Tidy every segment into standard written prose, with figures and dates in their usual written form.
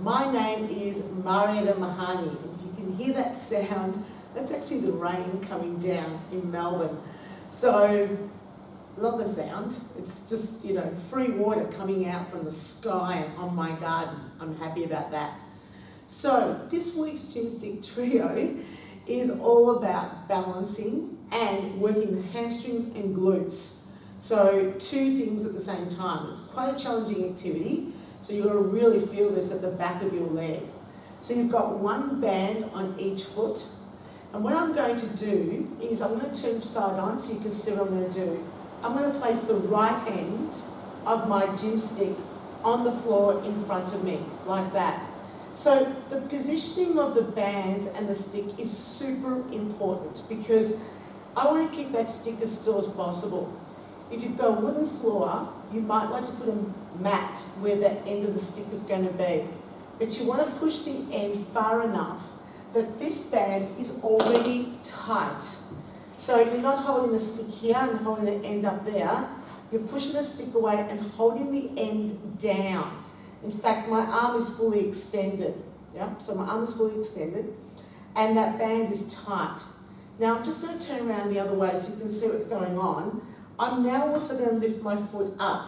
my name is Marietta Mehanni. If you can hear that sound, that's actually the rain coming down in Melbourne. So, love the sound. It's just, you know, free water coming out from the sky on my garden. I'm happy about that. So, this week's Gymstick Trio is all about balancing and working the hamstrings and glutes. So, two things at the same time. It's quite a challenging activity, so you've got to really feel this at the back of your leg. So you've got one band on each foot, and what I'm going to do is I'm going to turn side on so you can see what I'm going to do. I'm going to place the right end of my gym stick on the floor in front of me, like that. So the positioning of the bands and the stick is super important because I want to keep that stick as still as possible. If you've got a wooden floor, you might like to put a mat where the end of the stick is going to be. But you want to push the end far enough that this band is already tight. So you're not holding the stick here and holding the end up there. You're pushing the stick away and holding the end down. In fact, my arm is fully extended. Yeah? So my arm is fully extended and that band is tight. Now I'm just going to turn around the other way so you can see what's going on. I'm now also going to lift my foot up.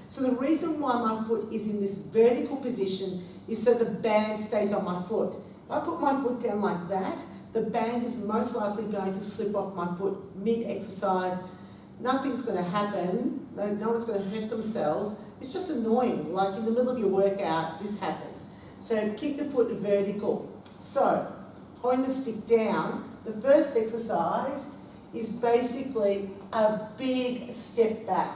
So the reason why my foot is in this vertical position is so the band stays on my foot. If I put my foot down like that, the band is most likely going to slip off my foot mid-exercise. Nothing's going to happen. No one's going to hurt themselves. It's just annoying. Like in the middle of your workout, this happens. So keep the foot vertical. So holding the stick down, the first exercise is basically a big step back,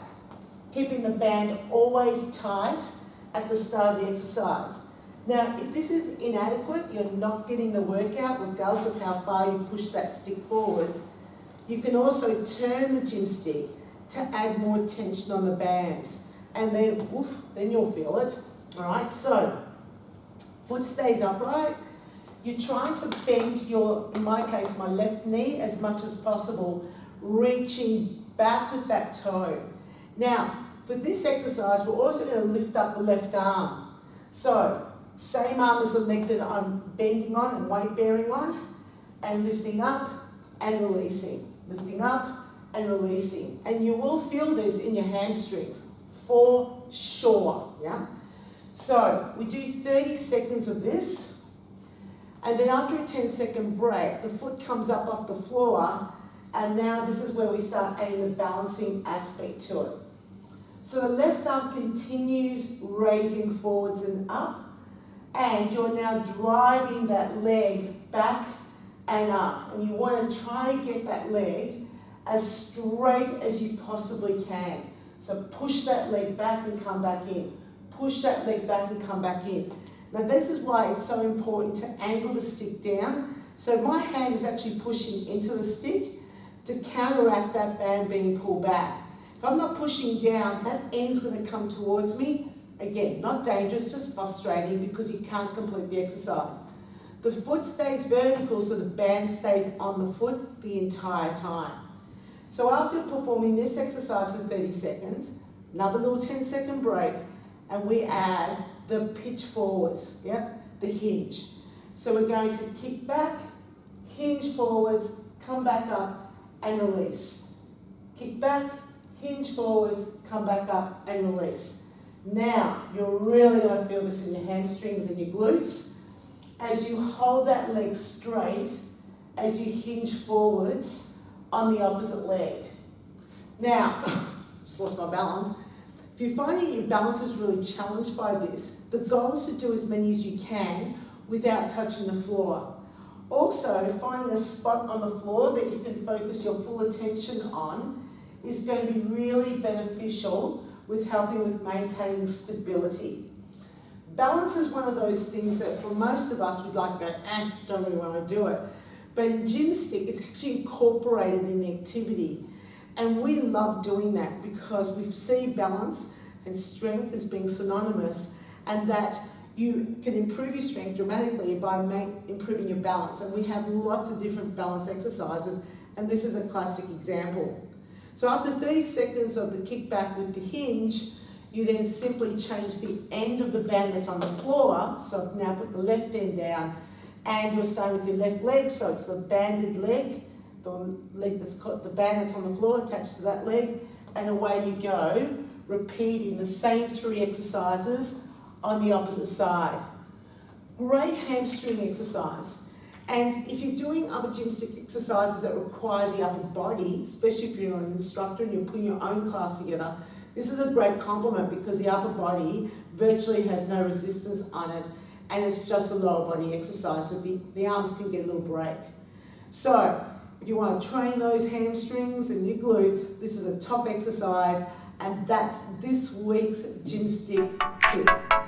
keeping the band always tight at the start of the exercise. Now, if this is inadequate, you're not getting the workout regardless of how far you push that stick forwards, you can also turn the gym stick to add more tension on the bands. And then, then you'll feel it. All right, so foot stays upright. You're trying to bend your, in my case, my left knee as much as possible, reaching back with that toe. Now, for this exercise, we're also going to lift up the left arm. So, same arm as the leg that I'm bending on and weight bearing on, and lifting up and releasing. Lifting up and releasing. And you will feel this in your hamstrings, for sure, yeah? So, we do 30 seconds of this. And then after a 10-second break, the foot comes up off the floor, and now this is where we start adding the balancing aspect to it. So the left arm continues raising forwards and up, and you're now driving that leg back and up. And you want to try and get that leg as straight as you possibly can. So push that leg back and come back in. Push that leg back and come back in. Now this is why it's so important to angle the stick down. So my hand is actually pushing into the stick to counteract that band being pulled back. If I'm not pushing down, that end's going to come towards me. Again, not dangerous, just frustrating because you can't complete the exercise. The foot stays vertical so the band stays on the foot the entire time. So after performing this exercise for 30 seconds, another little 10-second break, and we add the pitch forwards, the hinge. So we're going to kick back, hinge forwards, come back up and release. Kick back, hinge forwards, come back up and release. Now, you're really going to feel this in your hamstrings and your glutes as you hold that leg straight as you hinge forwards on the opposite leg. Now, just lost my balance. If you find that your balance is really challenged by this, the goal is to do as many as you can without touching the floor. Also, finding a spot on the floor that you can focus your full attention on is going to be really beneficial with helping with maintaining stability. Balance is one of those things that for most of us we'd like to go, don't really want to do it. But in Gymstick, it's actually incorporated in the activity. And we love doing that because we see balance and strength as being synonymous, and that you can improve your strength dramatically by improving your balance. And we have lots of different balance exercises, and this is a classic example. So after 30 seconds of the kickback with the hinge, You then simply change the end of the band that's on the floor. So now put the left end down, and you'll start with your left leg. So it's the banded leg, the leg that's got the band that's on the floor attached to that leg, and away you go, repeating the same 3 exercises on the opposite side. Great hamstring exercise. And if you're doing other gymstic exercises that require the upper body, especially if you're an instructor and you're putting your own class together, this is a great compliment because the upper body virtually has no resistance on it, and it's just a lower body exercise, so the arms can get a little break. So if you want to train those hamstrings and your glutes, this is a top exercise, and that's this week's Gymstick tip.